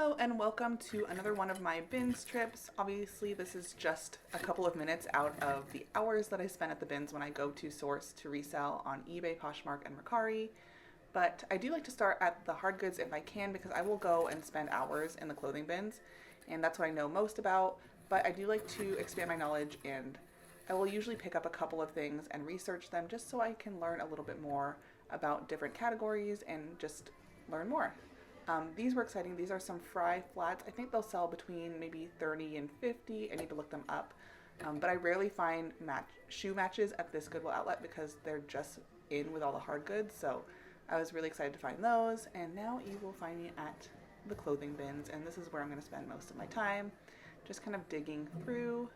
Hello and welcome to another one of my bins trips. Obviously this is just a couple of minutes out of the hours that I spend at the bins when I go to source to resell on eBay, Poshmark, and Mercari. But I do like to start at the hard goods if I can because I will go and spend hours in the clothing bins and that's what I know most about. But I do like to expand my knowledge and I will usually pick up a couple of things and research them just so I can learn a little bit more about different categories and just learn more. These were exciting. These are some Fry flats. I think they'll sell between maybe 30 and 50. I need to look them up. But I rarely find shoe matches at this Goodwill Outlet because they're just in with all the hard goods. So I was really excited to find those. And now you will find me at the clothing bins. And this is where I'm going to spend most of my time, just kind of digging through.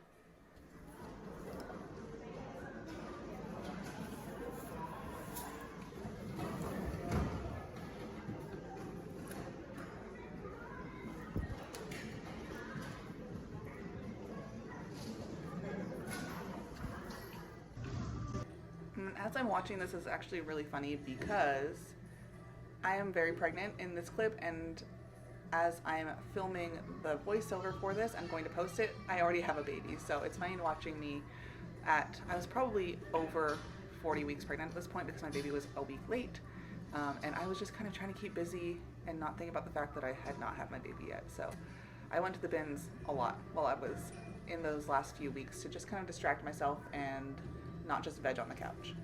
As I'm watching this is actually really funny because I am very pregnant in this clip, and as I'm filming the voiceover for this, I'm going to post it. I already have a baby, so it's funny watching me I was probably over 40 weeks pregnant at this point because my baby was a week late. And I was just kind of trying to keep busy and not think about the fact that I had not had my baby yet. So I went to the bins a lot while I was in those last few weeks to just kind of distract myself and not just veg on the couch.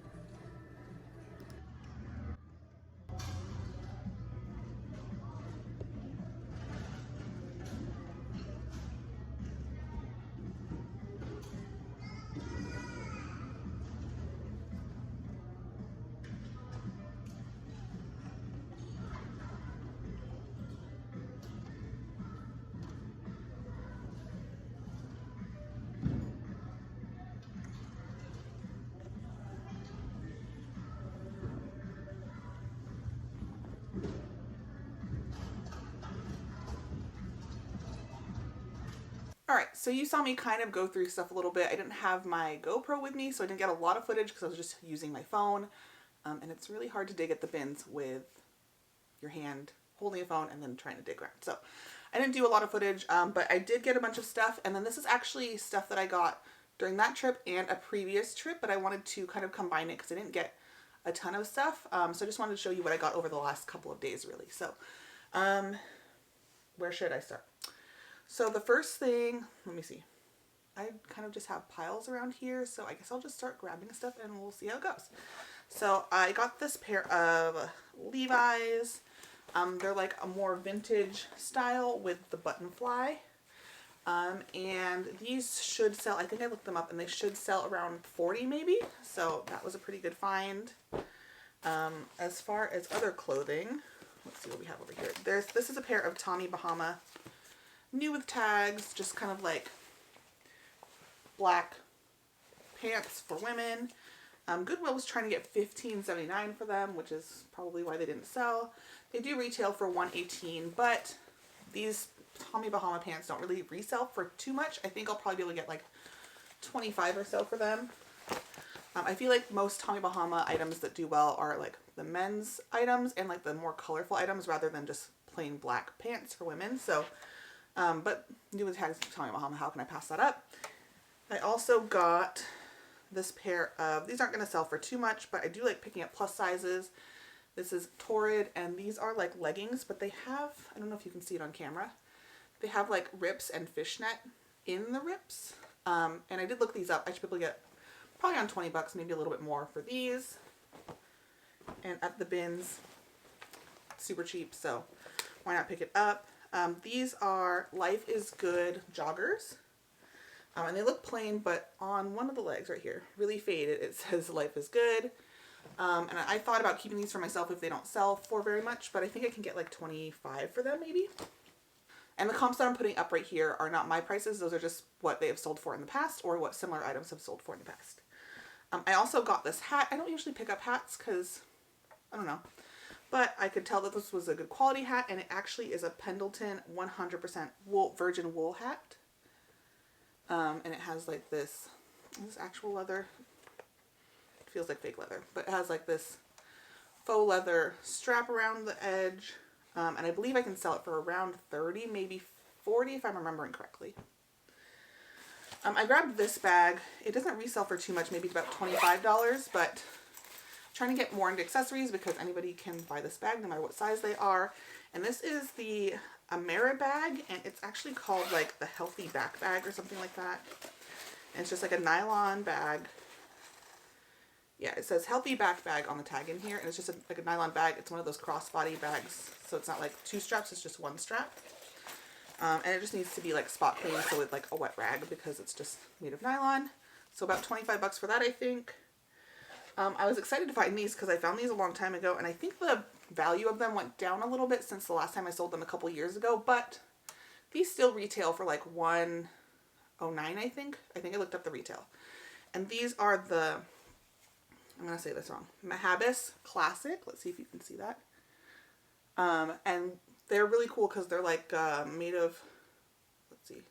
Alright, so you saw me kind of go through stuff a little bit. I didn't have my GoPro with me, so I didn't get a lot of footage because I was just using my phone. And it's really hard to dig at the bins with your hand holding a phone and then trying to dig around. So I didn't do a lot of footage, but I did get a bunch of stuff. And then this is actually stuff that I got during that trip and a previous trip, but I wanted to kind of combine it because I didn't get a ton of stuff. So I just wanted to show you what I got over the last couple of days, really. So where should I start? So the first thing, let me see. I kind of just have piles around here, so I guess I'll just start grabbing stuff and we'll see how it goes. So I got this pair of Levi's. They're like a more vintage style with the button fly. And these should sell, I think I looked them up, and they should sell around 40 maybe. So that was a pretty good find. As far as other clothing, let's see what we have over here. This is a pair of Tommy Bahama new with tags, just kind of like black pants for women. Goodwill was trying to get $15.79 for them, which is probably why they didn't sell. They do retail for $118, but these Tommy Bahama pants don't really resell for too much. I think I'll probably be able to get like 25 or so for them. I feel like most Tommy Bahama items that do well are like the men's items and like the more colorful items rather than just plain black pants for women. So but new with tags Tommy Bahama, how can I pass that up? I also got this pair of, these aren't going to sell for too much, but I do like picking up plus sizes. This is Torrid, and these are like leggings, but they have, I don't know if you can see it on camera, they have like rips and fishnet in the rips. And I did look these up. I should be able to get probably on 20 bucks, maybe a little bit more for these. And at the bins, super cheap, so why not pick it up? These are Life is Good joggers. And they look plain, but on one of the legs right here, really faded, it says Life is Good. And I thought about keeping these for myself if they don't sell for very much, but I think I can get like 25 for them maybe. And the comps that I'm putting up right here are not my prices. Those are just what they have sold for in the past or what similar items have sold for in the past. I also got this hat. I don't usually pick up hats because, I don't know. But I could tell that this was a good quality hat, and it actually is a Pendleton 100% wool, virgin wool hat. And it has like this actual leather. It feels like fake leather, but it has like this faux leather strap around the edge. And I believe I can sell it for around 30, maybe 40 if I'm remembering correctly. I grabbed this bag. It doesn't resell for too much, maybe about $25, but I'm trying to get more into accessories because anybody can buy this bag no matter what size they are. And this is the Amera bag, and it's actually called like the Healthy Back Bag or something like that. And it's just like a nylon bag. Yeah, it says Healthy Back Bag on the tag in here, and it's just like a nylon bag. It's one of those crossbody bags, so it's not like 2 straps, it's just 1 strap. And it just needs to be like spot clean, so with like a wet rag because it's just made of nylon. So about 25 bucks for that, I think. I was excited to find these because I found these a long time ago, and I think the value of them went down a little bit since the last time I sold them a couple years ago, but these still retail for like $109, I think. I think I looked up the retail. And these are the, I'm going to say this wrong, Mahabis Classic. Let's see if you can see that. And they're really cool because they're like made of, let's see,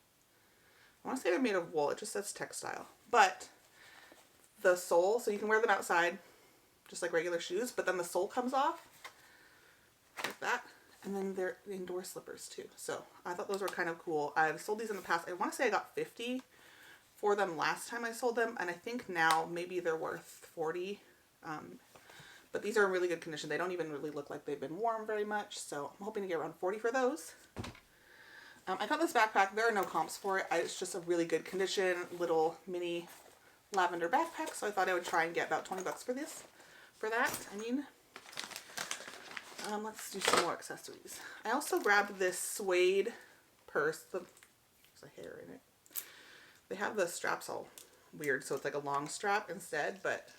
I want to say they're made of wool. It just says textile. But the sole, so you can wear them outside just like regular shoes, but then the sole comes off like that. And then they're indoor slippers too. So I thought those were kind of cool. I've sold these in the past. I want to say I got 50 for them last time I sold them, and I think now maybe they're worth 40. But these are in really good condition. They don't even really look like they've been worn very much, so I'm hoping to get around 40 for those. I got this backpack. There are no comps for it. It's just a really good condition, little mini lavender backpack, so I thought I would try and get about 20 bucks for this. For that, I mean. Let's do some more accessories. I also grabbed this suede purse. There's a hair in it. They have the straps all weird, so it's like a long strap instead, but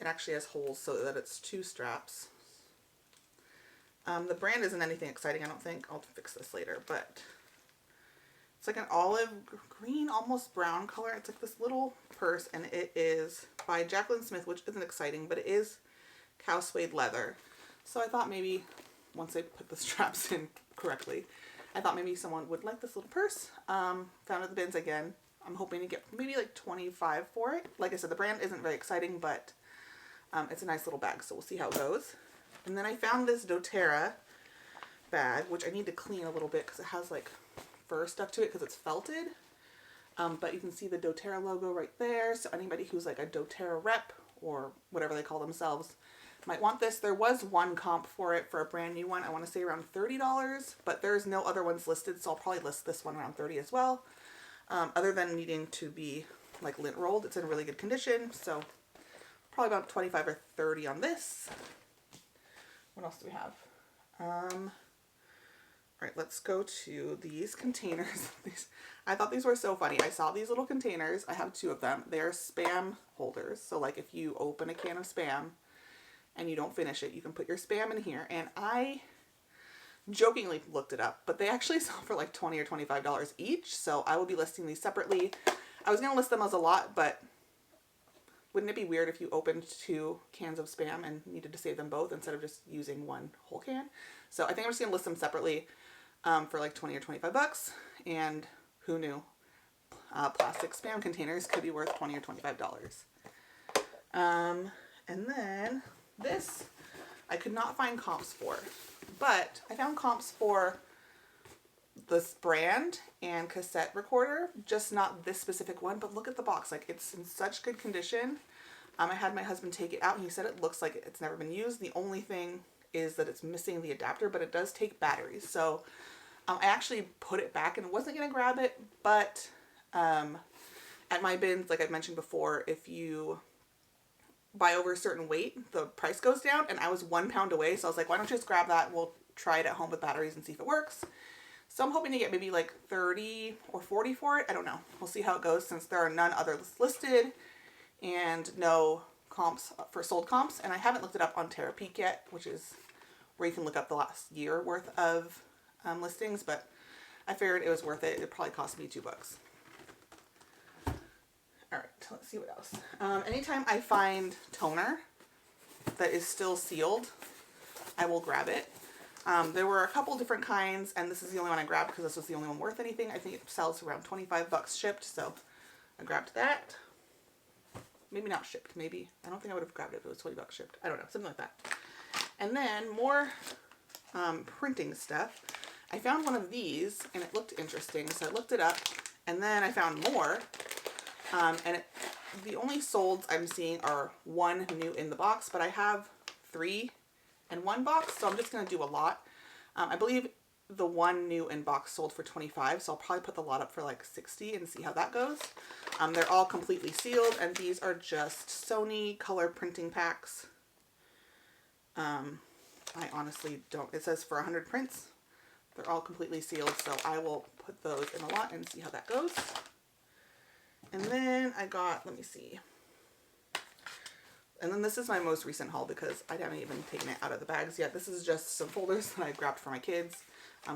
it actually has holes so that it's 2 straps. The brand isn't anything exciting, I don't think. I'll fix this later, but it's like an olive green, almost brown color. It's like this little purse, and it is by Jaclyn Smith, which isn't exciting, but it is cow suede leather. So I thought maybe once I put the straps in correctly, I thought maybe someone would like this little purse. Found it at the bins again. I'm hoping to get maybe like 25 for it. Like I said, the brand isn't very exciting, but it's a nice little bag, so we'll see how it goes. And then I found this doTERRA bag, which I need to clean a little bit because it has like fur stuck to it because it's felted. But you can see the doTERRA logo right there. So anybody who's like a doTERRA rep or whatever they call themselves might want this. There was one comp for it for a brand new one. I want to say around $30, but there's no other ones listed, so I'll probably list this one around 30 as well. Other than needing to be like lint rolled, it's in really good condition, so probably about 25 or 30 on this. What else do we have? All right, let's go to these containers. I thought these were so funny. I saw these little containers. I have 2 of them. They're Spam holders. So like if you open a can of Spam and you don't finish it, you can put your Spam in here. And I jokingly looked it up, but they actually sell for like $20 or $25 each. So I will be listing these separately. I was going to list them as a lot, but wouldn't it be weird if you opened 2 cans of Spam and needed to save them both instead of just using 1 whole can? So I think I'm just going to list them separately for like 20 or 25 bucks. And who knew? Plastic Spam containers could be worth $20 or $25. And then this, I could not find comps for, but I found comps for this brand and cassette recorder, just not this specific one. But look at the box, like it's in such good condition. I had my husband take it out and he said it looks like it's never been used. The only thing is that it's missing the adapter, but it does take batteries. So I actually put it back and wasn't going to grab it, but at my bins, like I've mentioned before, if you buy over a certain weight, the price goes down, and I was 1 pound away, so I was like, why don't you just grab that? We'll try it at home with batteries and see if it works. So I'm hoping to get maybe like 30 or 40 for it. I don't know. We'll see how it goes since there are none others listed and no comps for sold comps. And I haven't looked it up on Terapeak yet, which is where you can look up the last year worth of listings, but I figured it was worth it. It probably cost me $2. All right, let's see what else. Anytime I find toner that is still sealed, I will grab it. There were a couple different kinds, and this is the only one I grabbed because this was the only one worth anything. I think it sells around 25 bucks shipped, so I grabbed that. Maybe not shipped, maybe. I don't think I would have grabbed it if it was 20 bucks shipped. I don't know, something like that. And then more printing stuff. I found one of these and it looked interesting, so I looked it up, and then I found more. The only solds I'm seeing are 1 new in the box, but I have 3 in one box, so I'm just going to do a lot. I believe the 1 new in box sold for $25, so I'll probably put the lot up for like $60 and see how that goes. They're all completely sealed, and these are just Sony color printing packs. I honestly don't, it says for 100 prints. They're all completely sealed, so I will put those in a lot and see how that goes. And then I got, let me see. And then this is my most recent haul because I haven't even taken it out of the bags yet. This is just some folders that I grabbed for my kids.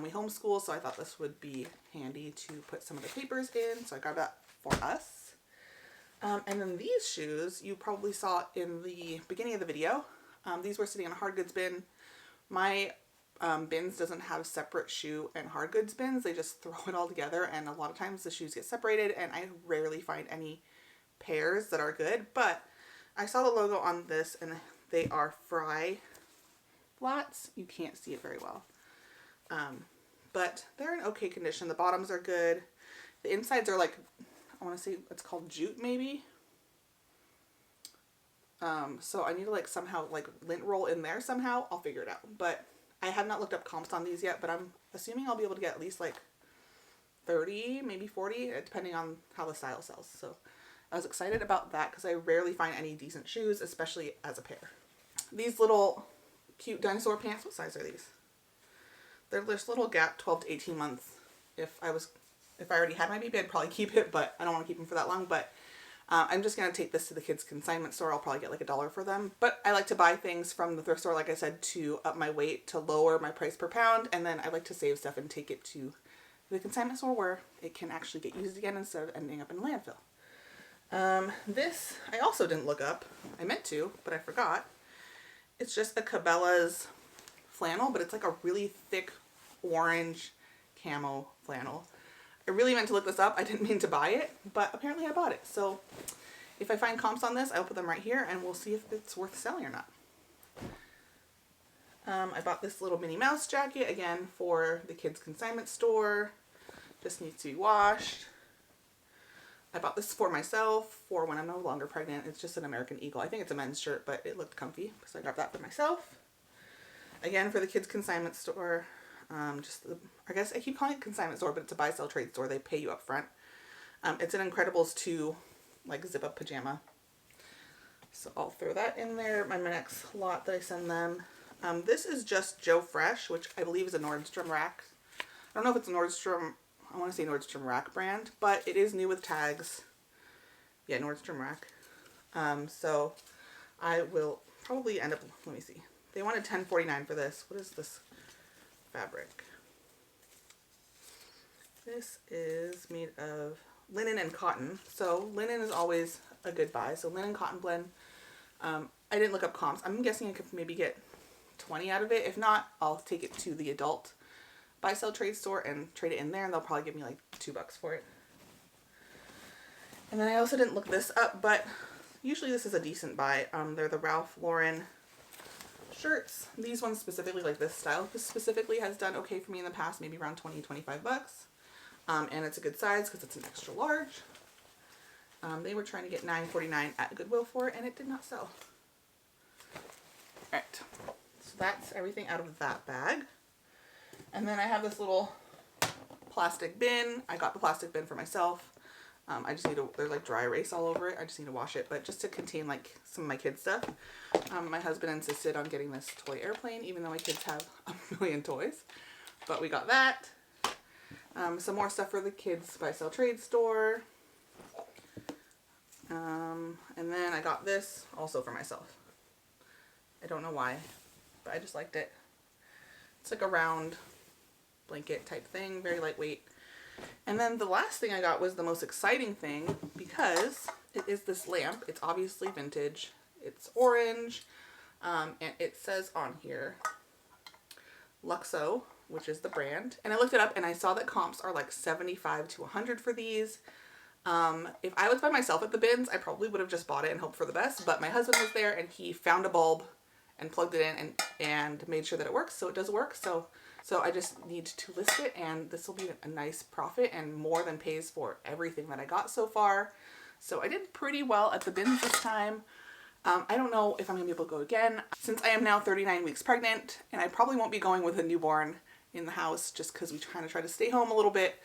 We homeschool, so I thought this would be handy to put some of the papers in. So I grabbed that for us. And then these shoes, you probably saw in the beginning of the video. These were sitting in a hard goods bin. My bins doesn't have separate shoe and hard goods bins. They just throw it all together, and a lot of times the shoes get separated, and I rarely find any pairs that are good. But I saw the logo on this, and they are Fry flats. You can't see it very well. But they're in okay condition. The bottoms are good. The insides are like, I want to say it's called jute maybe. So I need to like somehow like lint roll in there somehow. I'll figure it out. But I have not looked up comps on these yet, but I'm assuming I'll be able to get at least like 30, maybe 40, depending on how the style sells. So I was excited about that because I rarely find any decent shoes, especially as a pair. These little cute dinosaur pants, what size are these? They're this little Gap 12 to 18 months. If I already had my baby, I'd probably keep it, but I don't want to keep them for that long. But I'm just going to take this to the kids' consignment store. I'll probably get like $1 for them. But I like to buy things from the thrift store, like I said, to up my weight, to lower my price per pound. And then I like to save stuff and take it to the consignment store where it can actually get used again instead of ending up in the landfill. This, I also didn't look up. I meant to, but I forgot. It's just a Cabela's flannel, but it's like a really thick orange camo flannel. I really meant to look this up. I didn't mean to buy it, but apparently I bought it. So if I find comps on this, I'll put them right here and we'll see if it's worth selling or not. I bought this little Minnie Mouse jacket, again, for the kids' consignment store. Just needs to be washed. I bought this for myself for when I'm no longer pregnant. It's just an American Eagle. I think it's a men's shirt, but it looked comfy, so I grabbed that for myself. Again, for the kids' consignment store. I guess I keep calling it consignment store, but it's a buy-sell trade store. They pay you up front. It's an Incredibles 2, like, zip-up pajama. So I'll throw that in there. My next lot that I send them. This is just Joe Fresh, which I believe is a Nordstrom Rack. I don't know if it's a Nordstrom, I want to say Nordstrom Rack brand, but it is new with tags. Yeah, Nordstrom Rack. So I will probably end up, let me see. They wanted $10.49 for this. What is this fabric? This is made of linen and cotton. So linen is always a good buy. So linen cotton blend. I didn't look up comps. I'm guessing I could maybe get 20 out of it. If not, I'll take it to the adult buy-sell trade store and trade it in there, and they'll probably give me like $2 for it. And then I also didn't look this up, but usually this is a decent buy. They're the Ralph Lauren shirts. These ones specifically, like this style specifically, has done okay for me in the past, maybe around 20-25 bucks. And it's a good size because it's an extra large. They were trying to get $9.49 at Goodwill for it, and it did not sell. Alright, so that's everything out of that bag. And then I have this little plastic bin. I got the plastic bin for myself. I just need to, there's like dry erase all over it. I just need to wash it, but just to contain like some of my kids' stuff. My husband insisted on getting this toy airplane, even though my kids have a million toys. But we got that. Some more stuff for the kids' buy-sell trade store. And then I got this also for myself. I don't know why, but I just liked it. It's like a round blanket type thing, very lightweight. And then the last thing I got was the most exciting thing because it is this lamp. It's obviously vintage. It's orange. And it says on here, Luxo, which is the brand. And I looked it up and I saw that comps are like 75 to 100 for these. If I was by myself at the bins, I probably would have just bought it and hoped for the best. But my husband was there and he found a bulb and plugged it in and made sure that it works. So it does work. So I just need to list it, and this will be a nice profit and more than pays for everything that I got so far. So I did pretty well at the bins this time. I don't know if I'm gonna be able to go again since I am now 39 weeks pregnant, and I probably won't be going with a newborn in the house just because we kind of try to stay home a little bit.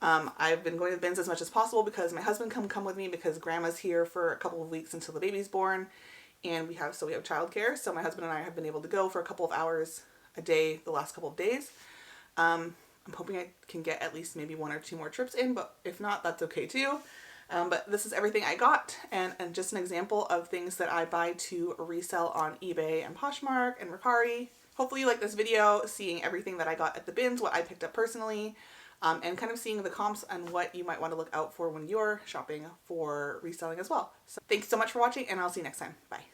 I've been going to the bins as much as possible because my husband can come with me because grandma's here for a couple of weeks until the baby's born, and we have childcare. So my husband and I have been able to go for a couple of hours a day the last couple of days. I'm hoping I can get at least maybe 1 or 2 more trips in, but if not, that's okay too. But this is everything I got, and just an example of things that I buy to resell on eBay and Poshmark and Mercari. Hopefully you like this video, seeing everything that I got at the bins, what I picked up personally, and kind of seeing the comps and what you might want to look out for when you're shopping for reselling as well. So thanks so much for watching, and I'll see you next time. Bye.